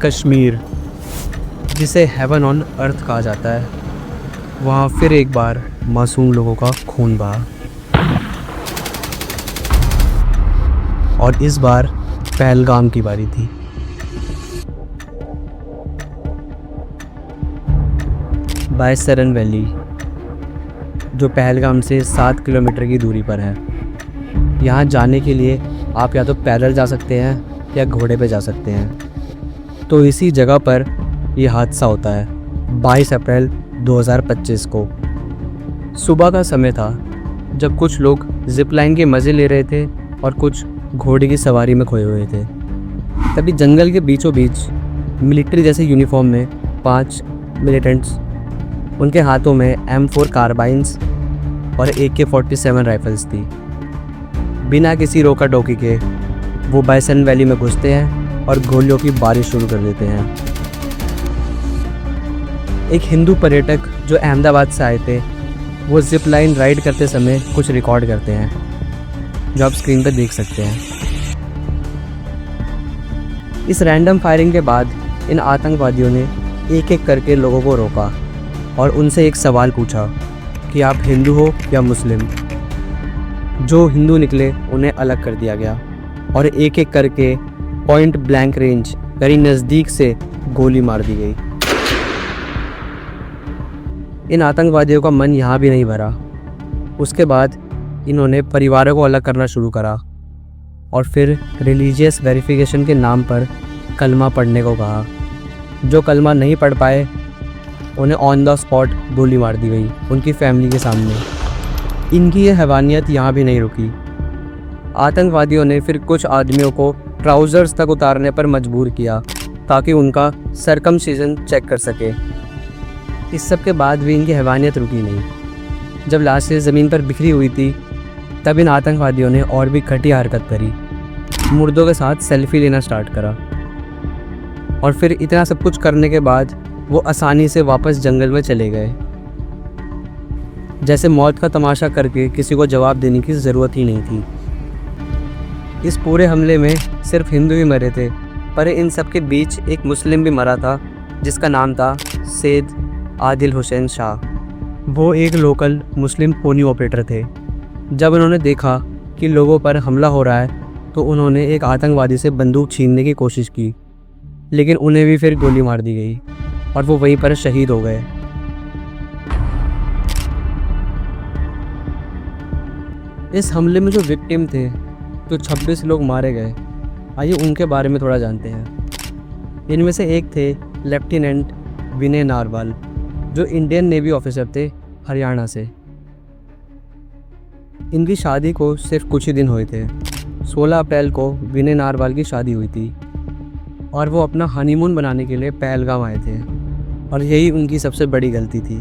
कश्मीर, जिसे heaven on earth कहा जाता है, वहाँ फिर एक बार मासूम लोगों का खून बहा। और इस बार पहलगाम की बारी थी। बायसरन वैली, जो पहलगाम से 7 किलोमीटर की दूरी पर है। यहाँ जाने के लिए आप या तो पैदल जा सकते हैं या घोड़े पे जा सकते हैं। तो इसी जगह पर यह हादसा होता है 22 अप्रैल 2025 को। सुबह का समय था जब कुछ लोग जिप लाइन के मज़े ले रहे थे और कुछ घोड़े की सवारी में खोए हुए थे। तभी जंगल के बीचों बीच मिलिट्री जैसे यूनिफॉर्म में 5 मिलिटेंट्स, उनके हाथों में M4 कार्बाइन्स और AK-47 राइफल्स थी। बिना किसी रोका टोकी के वो बायसन वैली में घुसते हैं और गोलियों की बारिश शुरू कर देते हैं। एक हिंदू पर्यटक जो अहमदाबाद से आए थे, वो जिप लाइन राइड करते समय कुछ रिकॉर्ड करते हैं, जो आप स्क्रीन पर देख सकते हैं। इस रैंडम फायरिंग के बाद इन आतंकवादियों ने एक एक करके लोगों को रोका और उनसे एक सवाल पूछा कि आप हिंदू हो या मुस्लिम। जो हिंदू निकले उन्हें अलग कर दिया गया और एक एक करके पॉइंट ब्लैंक रेंज करीब नज़दीक से गोली मार दी गई। इन आतंकवादियों का मन यहाँ भी नहीं भरा। उसके बाद इन्होंने परिवारों को अलग करना शुरू करा और फिर रिलीजियस वेरिफिकेशन के नाम पर कलमा पढ़ने को कहा। जो कलमा नहीं पढ़ पाए उन्हें ऑन द स्पॉट गोली मार दी गई उनकी फैमिली के सामने। इनकी ये हैवानियत यहाँ भी नहीं रुकी। आतंकवादियों ने फिर कुछ आदमियों को ट्राउज़र्स तक उतारने पर मजबूर किया ताकि उनका सरकमसिजन चेक कर सके। इस सब के बाद भी इनकी हैवानियत रुकी नहीं। जब लाशें ज़मीन पर बिखरी हुई थी, तब इन आतंकवादियों ने और भी घटिया हरकत करी। मुर्दों के साथ सेल्फी लेना स्टार्ट करा और फिर इतना सब कुछ करने के बाद वो आसानी से वापस जंगल में चले गए, जैसे मौत का तमाशा करके किसी को जवाब देने की ज़रूरत ही नहीं थी। इस पूरे हमले में सिर्फ हिंदू ही मरे थे, पर इन सब के बीच एक मुस्लिम भी मरा था जिसका नाम था सैयद आदिल हुसैन शाह। वो एक लोकल मुस्लिम पोनी ऑपरेटर थे। जब उन्होंने देखा कि लोगों पर हमला हो रहा है तो उन्होंने एक आतंकवादी से बंदूक छीनने की कोशिश की, लेकिन उन्हें भी फिर गोली मार दी गई और वो वहीं पर शहीद हो गए। इस हमले में जो विक्टिम थे, तो 26 लोग मारे गए। आइए उनके बारे में थोड़ा जानते हैं। इनमें से एक थे लेफ्टिनेंट विनय नारवाल, जो इंडियन नेवी ऑफिसर थे हरियाणा से। इनकी शादी को सिर्फ कुछ ही दिन हुए थे। 16 अप्रैल को विनय नारवाल की शादी हुई थी और वो अपना हनीमून बनाने के लिए पहलगाम आए थे और यही उनकी सबसे बड़ी गलती थी।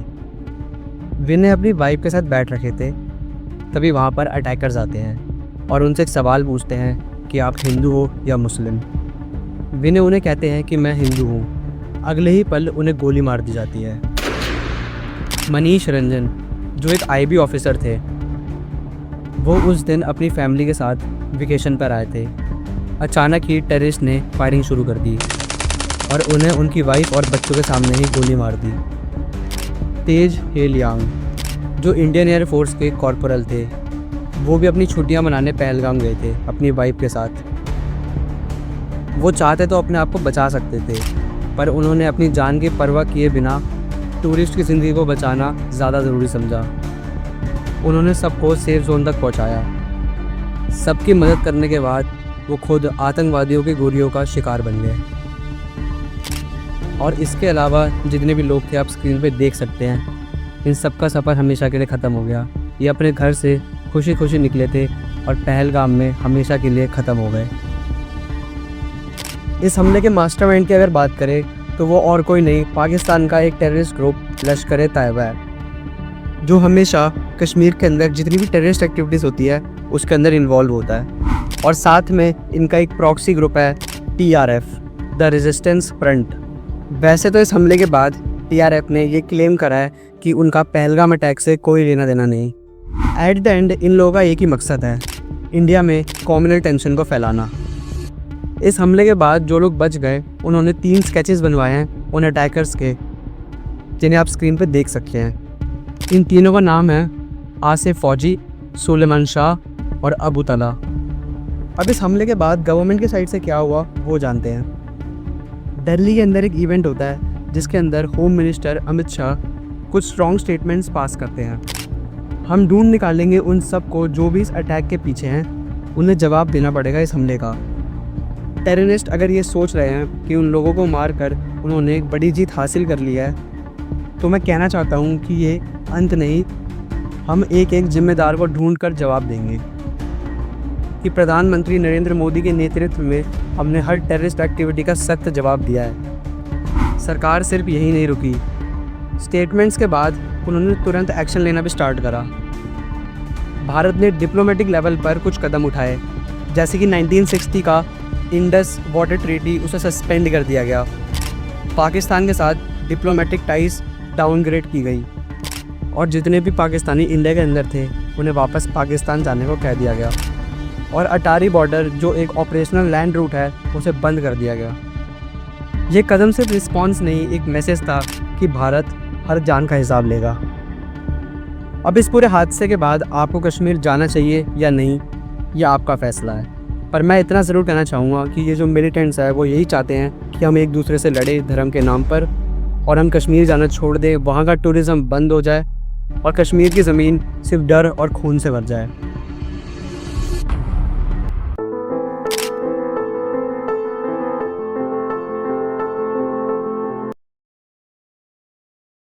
विनय अपनी वाइफ के साथ बैठ रखे थे, तभी वहाँ पर अटैकर्स आते हैं और उनसे एक सवाल पूछते हैं कि आप हिंदू हो या मुस्लिम। विनय उन्हें कहते हैं कि मैं हिंदू हूँ। अगले ही पल उन्हें गोली मार दी जाती है। मनीष रंजन, जो एक IB ऑफिसर थे, वो उस दिन अपनी फैमिली के साथ वेकेशन पर आए थे। अचानक ही टेररिस्ट ने फायरिंग शुरू कर दी और उन्हें उनकी वाइफ और बच्चों के सामने ही गोली मार दी। तेज हेलियांग, जो इंडियन एयर फोर्स के कॉर्पोरल थे, वो भी अपनी छुट्टियां मनाने पहलगाम गए थे अपनी वाइफ के साथ। वो चाहते तो अपने आप को बचा सकते थे, पर उन्होंने अपनी जान की परवाह किए बिना टूरिस्ट की ज़िंदगी को बचाना ज़्यादा ज़रूरी समझा। उन्होंने सबको सेफ जोन तक पहुंचाया। सबकी मदद करने के बाद वो खुद आतंकवादियों की गोलियों का शिकार बन गए। और इसके अलावा जितने भी लोग थे आप स्क्रीन पे देख सकते हैं, इन सब का सफ़र हमेशा के लिए ख़त्म हो गया। ये अपने घर से खुशी खुशी निकले थे और पहलगाम में हमेशा के लिए ख़त्म हो गए। इस हमले के मास्टरमाइंड की अगर बात करें तो वो और कोई नहीं, पाकिस्तान का एक टेररिस्ट ग्रुप लश्कर-ए-तैयबा है, जो हमेशा कश्मीर के अंदर जितनी भी टेररिस्ट एक्टिविटीज़ होती है उसके अंदर इन्वॉल्व होता है। और साथ में इनका एक प्रॉक्सी ग्रुप है TRF, द रेजिस्टेंस फ्रंट। वैसे तो इस हमले के बाद TRF ने ये क्लेम करा है कि उनका पहलगाम अटैक से कोई लेना देना नहीं। एट द एंड इन लोगों का एक ही मकसद है, इंडिया में कम्युनल टेंशन को फैलाना। इस हमले के बाद जो लोग बच गए उन्होंने 3 स्केचेस बनवाए हैं उन अटैकर्स के, जिन्हें आप स्क्रीन पर देख सकते हैं। इन तीनों का नाम है आसिफ फौजी, सुलेमान शाह और अबू तला। अब इस हमले के बाद गवर्नमेंट की साइड से क्या हुआ वो जानते हैं। दिल्ली के अंदर एक इवेंट होता है जिसके अंदर होम मिनिस्टर अमित शाह कुछ स्ट्रॉन्ग स्टेटमेंट्स पास करते हैं। हम ढूंढ निकालेंगे उन सब को जो भी इस अटैक के पीछे हैं, उन्हें जवाब देना पड़ेगा इस हमले का। टेररिस्ट अगर ये सोच रहे हैं कि उन लोगों को मार कर उन्होंने एक बड़ी जीत हासिल कर लिया है, तो मैं कहना चाहता हूँ कि ये अंत नहीं, हम एक एक जिम्मेदार को ढूंढ कर जवाब देंगे। कि प्रधानमंत्री नरेंद्र मोदी के नेतृत्व में हमने हर टेररिस्ट एक्टिविटी का सख्त जवाब दिया है। सरकार सिर्फ यही नहीं रुकी, स्टेटमेंट्स के बाद उन्होंने तुरंत एक्शन लेना भी स्टार्ट करा। भारत ने डिप्लोमेटिक लेवल पर कुछ कदम उठाए, जैसे कि 1960 का इंडस वाटर ट्रीटी, उसे सस्पेंड कर दिया गया। पाकिस्तान के साथ डिप्लोमेटिक टाइज डाउनग्रेड की गई और जितने भी पाकिस्तानी इंडिया के अंदर थे उन्हें वापस पाकिस्तान जाने को कह दिया गया। और अटारी बॉर्डर जो एक ऑपरेशनल लैंड रूट है उसे बंद कर दिया गया। ये कदम सिर्फ रिस्पॉन्स नहीं, एक मैसेज था कि भारत हर जान का हिसाब लेगा। अब इस पूरे हादसे के बाद आपको कश्मीर जाना चाहिए या नहीं, यह आपका फ़ैसला है। पर मैं इतना ज़रूर कहना चाहूँगा कि ये जो मिलिटेंट्स है वो यही चाहते हैं कि हम एक दूसरे से लड़े धर्म के नाम पर, और हम कश्मीर जाना छोड़ दें, वहाँ का टूरिज़्म बंद हो जाए और कश्मीर की ज़मीन सिर्फ डर और खून से भर जाए।